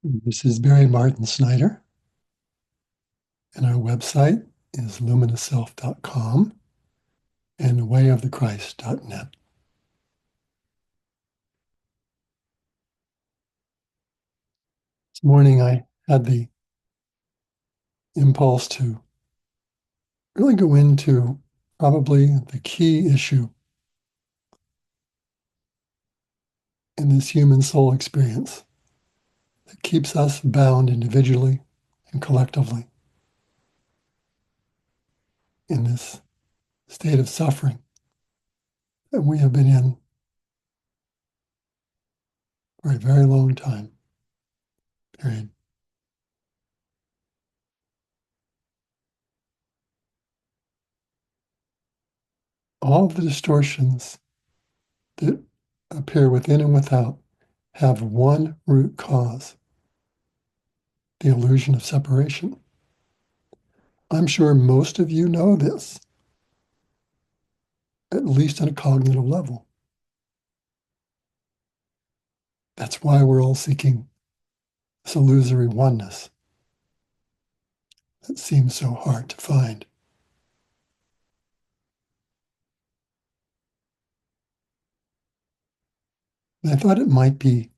This is Barry Martin Snyder, and our website is luminousself.com and wayofthechrist.net. This morning I had the impulse to really go into probably the key issue in this human soul experience that keeps us bound individually and collectively in this state of suffering that we have been in for a very long time period. All of the distortions that appear within and without have one root cause: the illusion of separation. I'm sure most of you know this, at least on a cognitive level. That's why we're all seeking this illusory oneness that seems so hard to find. And I thought it might be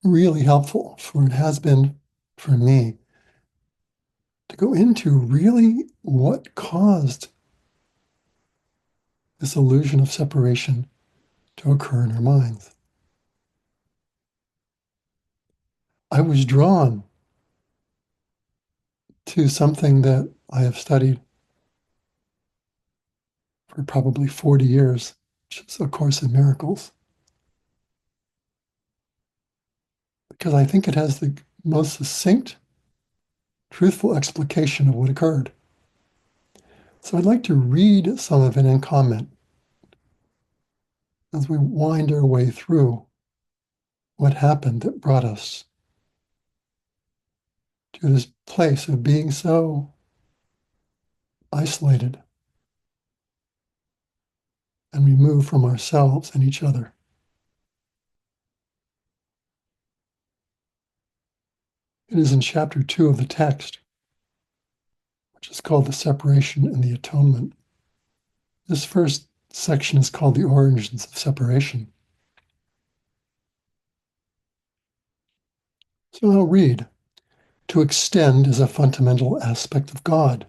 really helpful, for it has been for me, to go into really what caused this illusion of separation to occur in our minds. I was drawn to something that I have studied for probably 40 years, which is A Course in Miracles, because I think it has the most succinct, truthful explication of what occurred. So I'd like to read some of it and comment as we wind our way through what happened that brought us to this place of being so isolated and removed from ourselves and each other. It is in chapter 2 of the text, which is called The Separation and the Atonement. This first section is called The Origins of Separation. So I'll read. To extend is a fundamental aspect of God,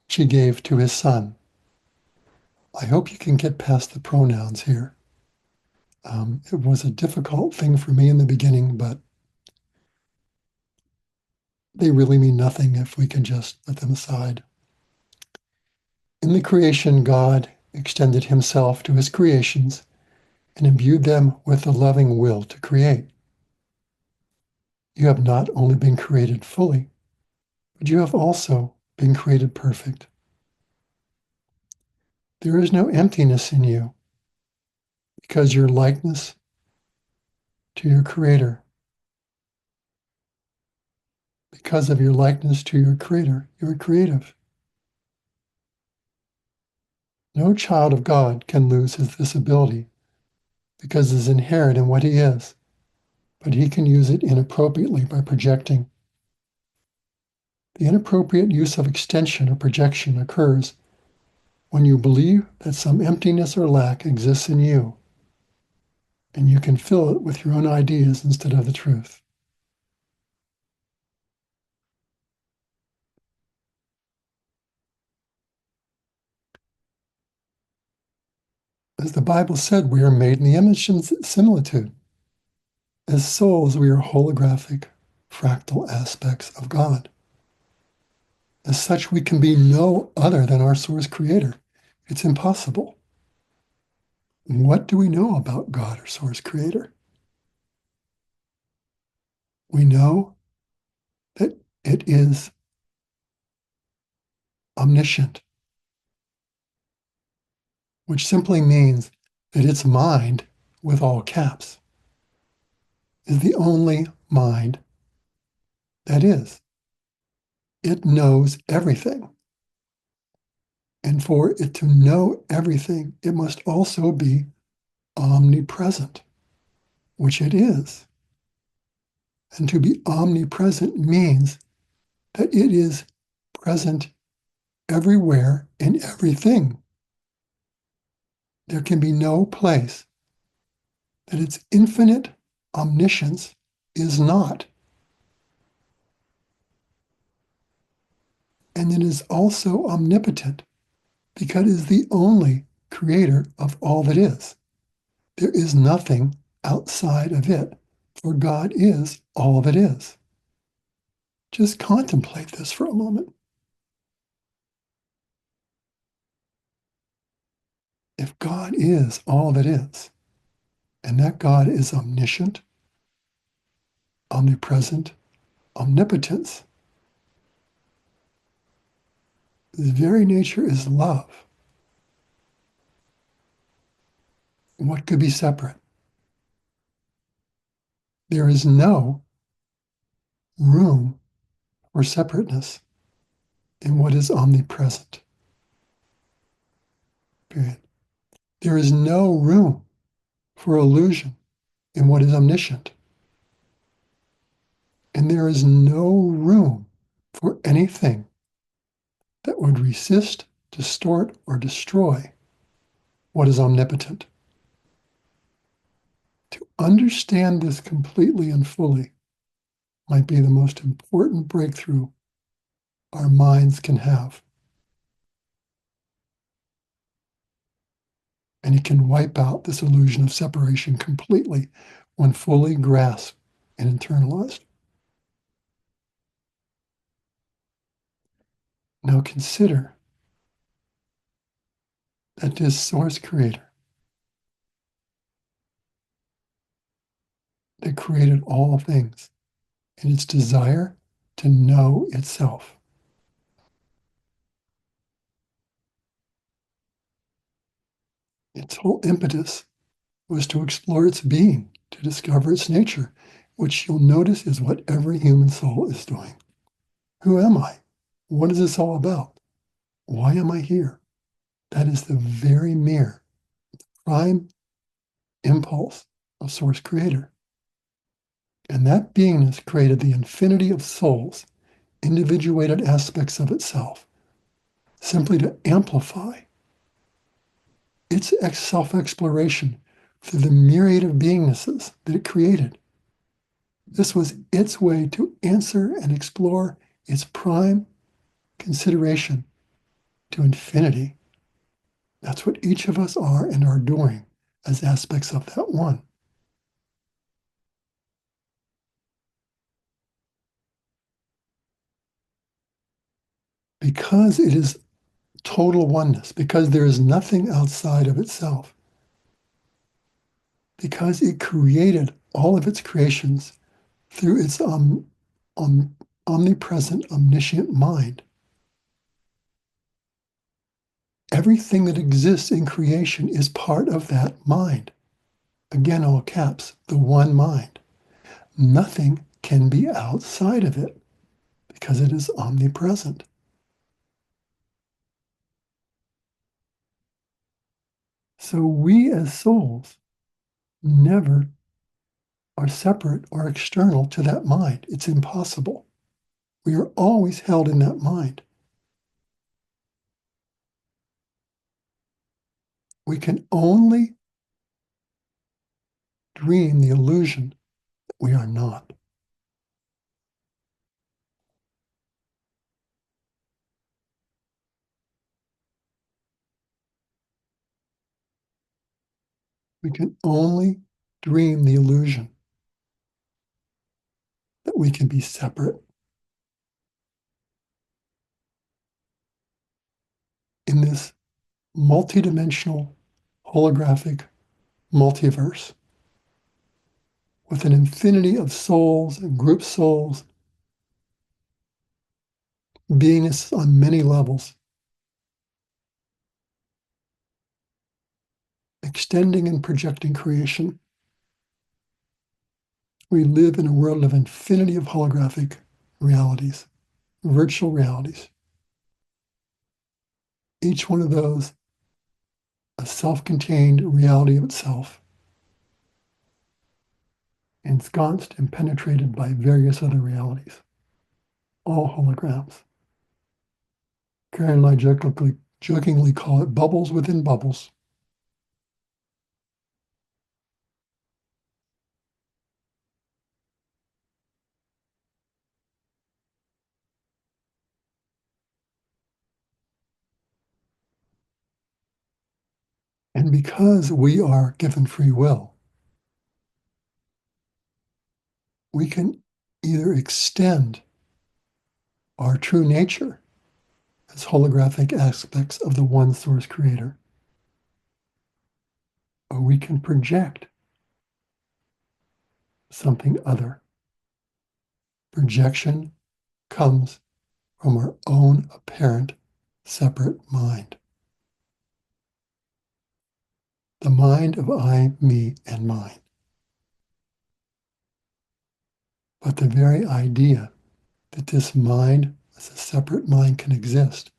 which he gave to his Son. I hope you can get past the pronouns here. It was a difficult thing for me in the beginning, but they really mean nothing if we can just let them aside. In the creation, God extended himself to his creations and imbued them with a loving will to create. You have not only been created fully, but you have also been created perfect. There is no emptiness in you because your likeness to your Creator. Because of your likeness to your Creator, you are creative. No child of God can lose this ability because it is inherent in what he is, but he can use it inappropriately by projecting. The inappropriate use of extension or projection occurs when you believe that some emptiness or lack exists in you, and you can fill it with your own ideas instead of the truth. As the Bible said, we are made in the image and similitude. As souls, we are holographic, fractal aspects of God. As such, we can be no other than our source creator. It's impossible. What do we know about God, our source creator? We know that it is omniscient, which simply means that its mind, with all caps, is the only mind that is. It knows everything. And for it to know everything, it must also be omnipresent, which it is. And to be omnipresent means that it is present everywhere in everything. There can be no place that its infinite omniscience is not. And it is also omnipotent because it is the only creator of all that is. There is nothing outside of it, for God is all that is. Just contemplate this for a moment. If God is all that is, and that God is omniscient, omnipresent, omnipotence, his very nature is love. What could be separate? There is no room for separateness in what is omnipresent. Period. There is no room for illusion in what is omniscient. And there is no room for anything that would resist, distort, or destroy what is omnipotent. To understand this completely and fully might be the most important breakthrough our minds can have. And it can wipe out this illusion of separation completely when fully grasped and internalized. Now consider that this source creator that created all things in its desire to know itself, its whole impetus was to explore its being, to discover its nature, which you'll notice is what every human soul is doing. Who am I? What is this all about? Why am I here? That is the very mere prime impulse of Source Creator. And that beingness created the infinity of souls, individuated aspects of itself, simply to amplify its self-exploration through the myriad of beingnesses that it created. This was its way to answer and explore its prime consideration to infinity. That's what each of us are and are doing as aspects of that one. Because it is total oneness, because there is nothing outside of itself, because it created all of its creations through its omnipresent, omniscient mind. Everything that exists in creation is part of that mind. Again, all caps, the one mind. Nothing can be outside of it because it is omnipresent. So we as souls never are separate or external to that mind. It's impossible. We are always held in that mind. We can only dream the illusion that we are not. We can only dream the illusion that we can be separate in this multidimensional, holographic multiverse with an infinity of souls and group souls, beingness on many levels, extending and projecting creation. We live in a world of infinity of holographic realities, virtual realities. Each one of those a self-contained reality of itself. And ensconced and penetrated by various other realities, all holograms. Karen and I jokingly call it bubbles within bubbles. And because we are given free will, we can either extend our true nature as holographic aspects of the one source creator, or we can project something other. Projection comes from our own apparent separate mind. The mind of I, me, and mine. But the very idea that this mind as a separate mind can exist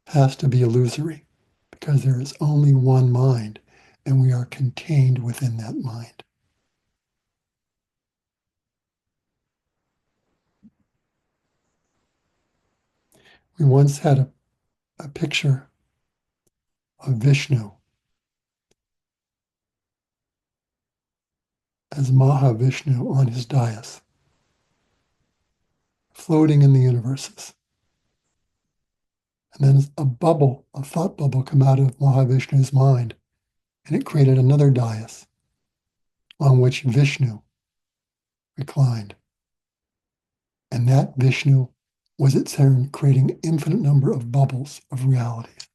has to be illusory, because there is only one mind and we are contained within that mind. We once had a picture of Vishnu as Mahavishnu on his dais, floating in the universes. And then a bubble, a thought bubble, come out of Mahavishnu's mind, and it created another dais on which Vishnu reclined. And that Vishnu was its turn creating an infinite number of bubbles of realities.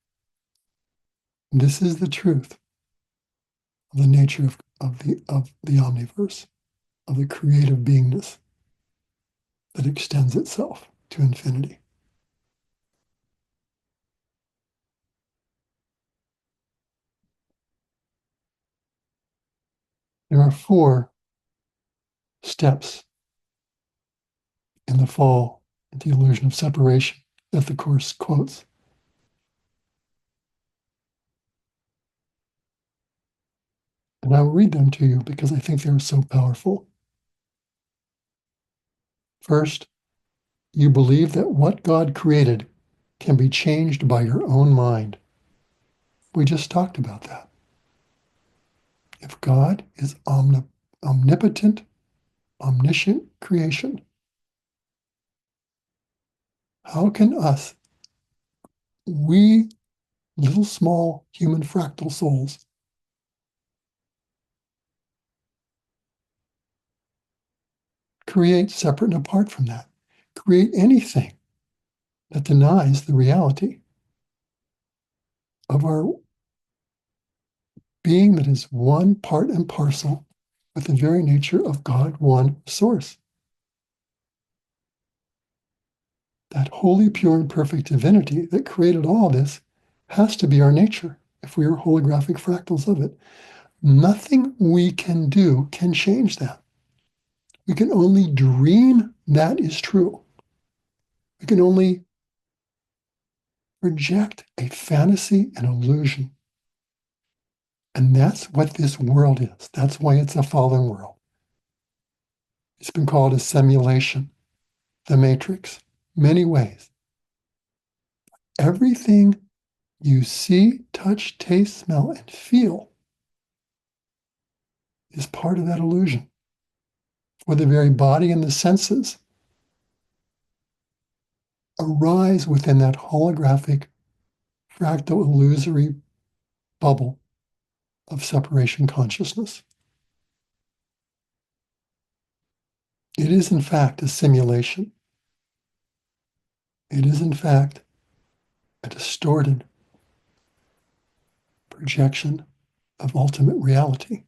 And this is the truth of the nature of the omniverse, of the creative beingness that extends itself to infinity. There are 4 steps in the fall into the illusion of separation that the Course quotes. And I will read them to you because I think they are so powerful. First, you believe that what God created can be changed by your own mind. We just talked about that. If God is omnipotent, omniscient creation, how can we little small human fractal souls, create separate and apart from that, create anything that denies the reality of our being that is one part and parcel with the very nature of God, one source? That holy, pure, and perfect divinity that created all this has to be our nature if we are holographic fractals of it. Nothing we can do can change that. We can only dream that is true. We can only project a fantasy, an illusion. And that's what this world is. That's why it's a fallen world. It's been called a simulation, the matrix, many ways. Everything you see, touch, taste, smell, and feel is part of that illusion. For the very body and the senses arise within that holographic, fractal, illusory bubble of separation consciousness. It is, in fact, a simulation. It is, in fact, a distorted projection of ultimate reality.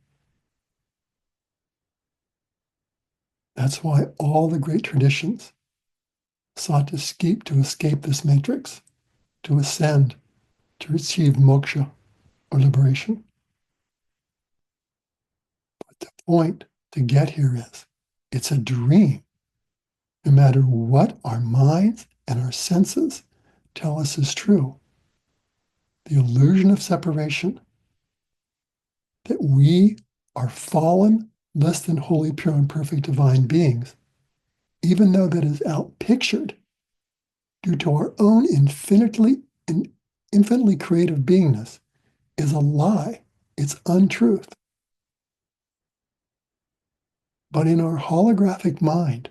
That's why all the great traditions sought to escape this matrix, to ascend, to achieve moksha or liberation. But the point to get here is it's a dream. No matter what our minds and our senses tell us is true, the illusion of separation, that we are fallen less than wholly pure and perfect divine beings, even though that is outpictured due to our own infinitely creative beingness, is a lie. It's untruth. But in our holographic mind,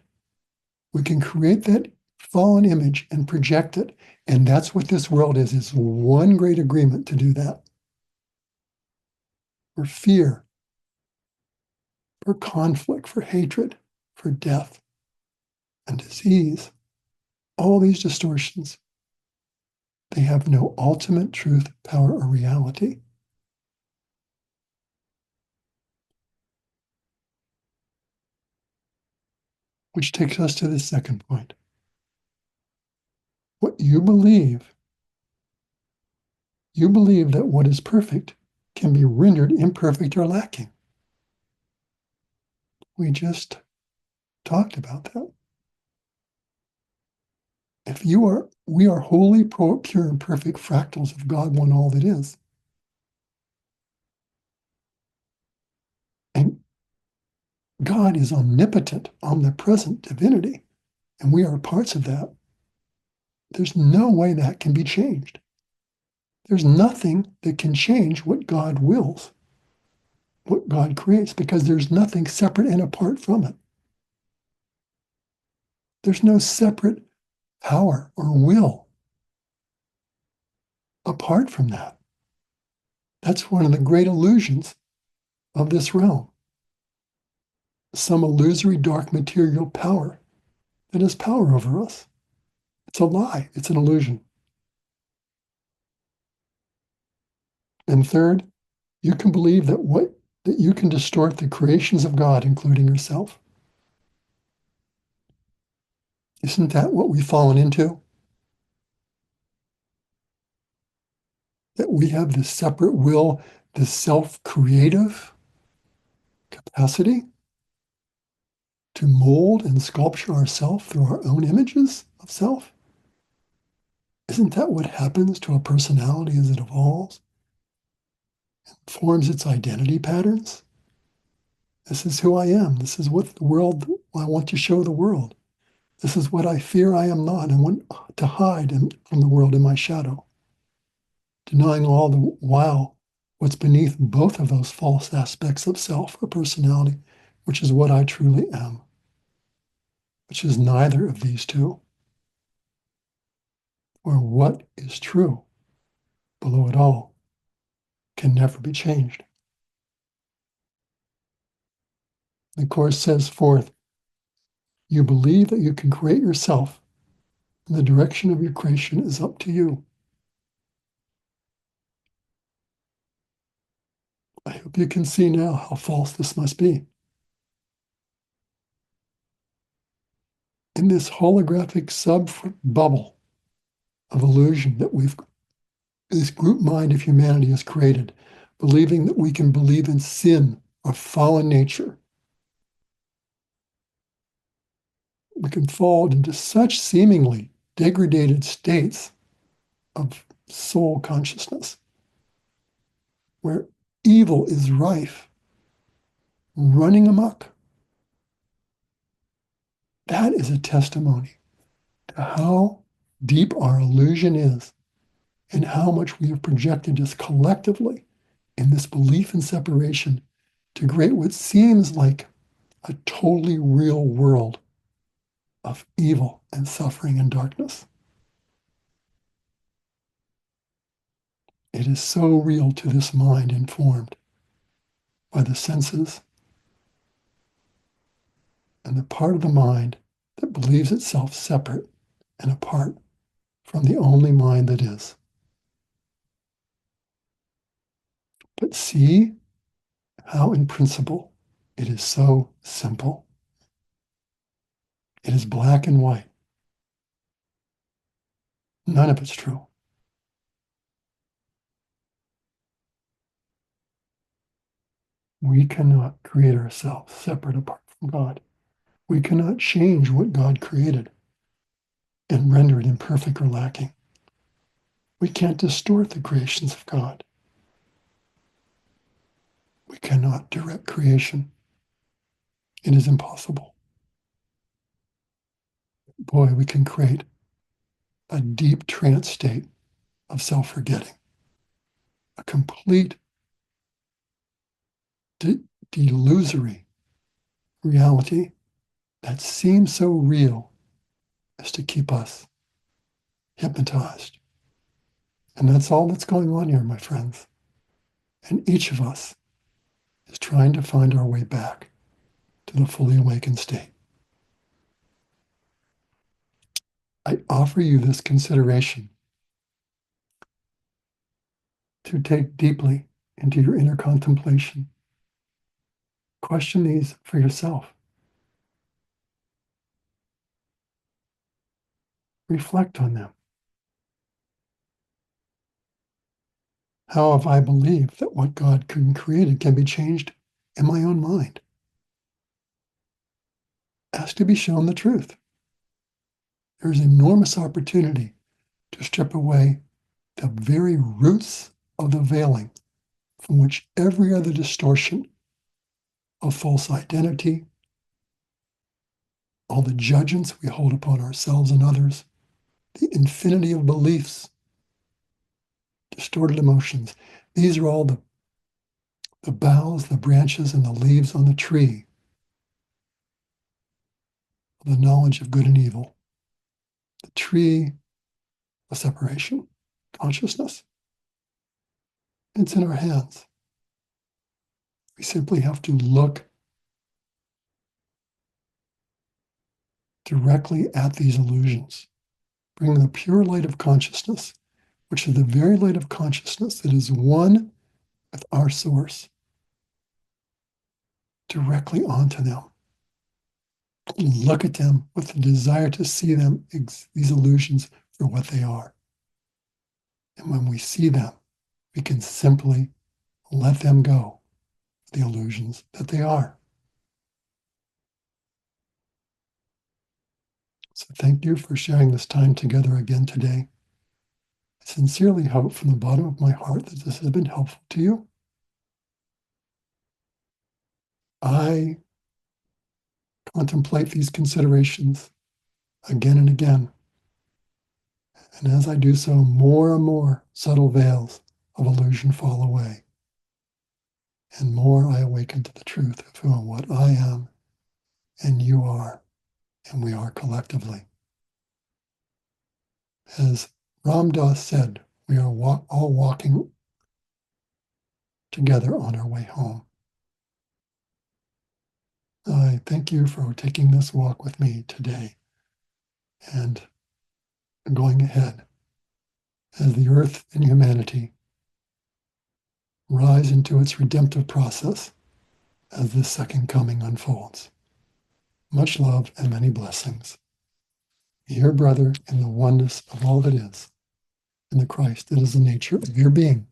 we can create that fallen image and project it. And that's what this world is one great agreement to do that. For fear, for conflict, for hatred, for death and disease, all these distortions, they have no ultimate truth, power, or reality. Which takes us to the second point. What you believe that what is perfect can be rendered imperfect or lacking. We just talked about that. We are wholly pure and perfect fractals of God, one all that is. And God is omnipotent, omnipresent divinity, and we are parts of that. There's no way that can be changed. There's nothing that can change what God wills, what God creates, because there's nothing separate and apart from it. There's no separate power or will apart from that. That's one of the great illusions of this realm. Some illusory dark material power that has power over us. It's a lie. It's an illusion. And third, you can believe that you can distort the creations of God, including yourself. Isn't that what we've fallen into? That we have this separate will, this self-creative capacity to mold and sculpture ourselves through our own images of self? Isn't that what happens to a personality as it evolves and forms its identity patterns? This is who I am. This is what I want to show the world. This is what I fear I am not and want to hide from the world in my shadow. Denying all the while what's beneath both of those false aspects of self or personality, which is what I truly am, which is neither of these two, or what is true below it all can never be changed. The Course says forth, you believe that you can create yourself, and the direction of your creation is up to you. I hope you can see now how false this must be. In this holographic sub-bubble of illusion that this group mind of humanity has created, believing that we can believe in sin or fallen nature, we can fall into such seemingly degraded states of soul consciousness where evil is rife, running amok. That is a testimony to how deep our illusion is and how much we have projected just collectively in this belief in separation to create what seems like a totally real world of evil and suffering and darkness. It is so real to this mind informed by the senses and the part of the mind that believes itself separate and apart from the only mind that is. But see how in principle it is so simple. It is black and white. None of it's true. We cannot create ourselves separate apart from God. We cannot change what God created and render it imperfect or lacking. We can't distort the creations of God. We cannot direct creation. It is impossible. Boy, we can create a deep trance state of self-forgetting, a complete illusory reality that seems so real as to keep us hypnotized. And that's all that's going on here, my friends. And each of us is trying to find our way back to the fully awakened state. I offer you this consideration to take deeply into your inner contemplation. Question these for yourself. Reflect on them. How have I believed that what God created can be changed in my own mind? Ask to be shown the truth. There's enormous opportunity to strip away the very roots of the veiling from which every other distortion of false identity, all the judgments we hold upon ourselves and others, the infinity of beliefs, distorted emotions, these are all the boughs, the branches, and the leaves on the tree of the knowledge of good and evil, the tree of separation, consciousness. It's in our hands. We simply have to look directly at these illusions, bring the pure light of consciousness, which is the very light of consciousness that is one with our source, directly onto them. Look at them with the desire to see them, these illusions, for what they are. And when we see them, we can simply let them go, the illusions that they are. So thank you for sharing this time together again today. I sincerely hope from the bottom of my heart that this has been helpful to you. I contemplate these considerations again and again. And as I do so, more and more subtle veils of illusion fall away. And more I awaken to the truth of who and what I am, and you are, and we are collectively. As Ram Dass said, we are all walking together on our way home. I thank you for taking this walk with me today and going ahead as the earth and humanity rise into its redemptive process as this second coming unfolds. Much love and many blessings. Your brother in the oneness of all that is, in the Christ that is the nature of your being.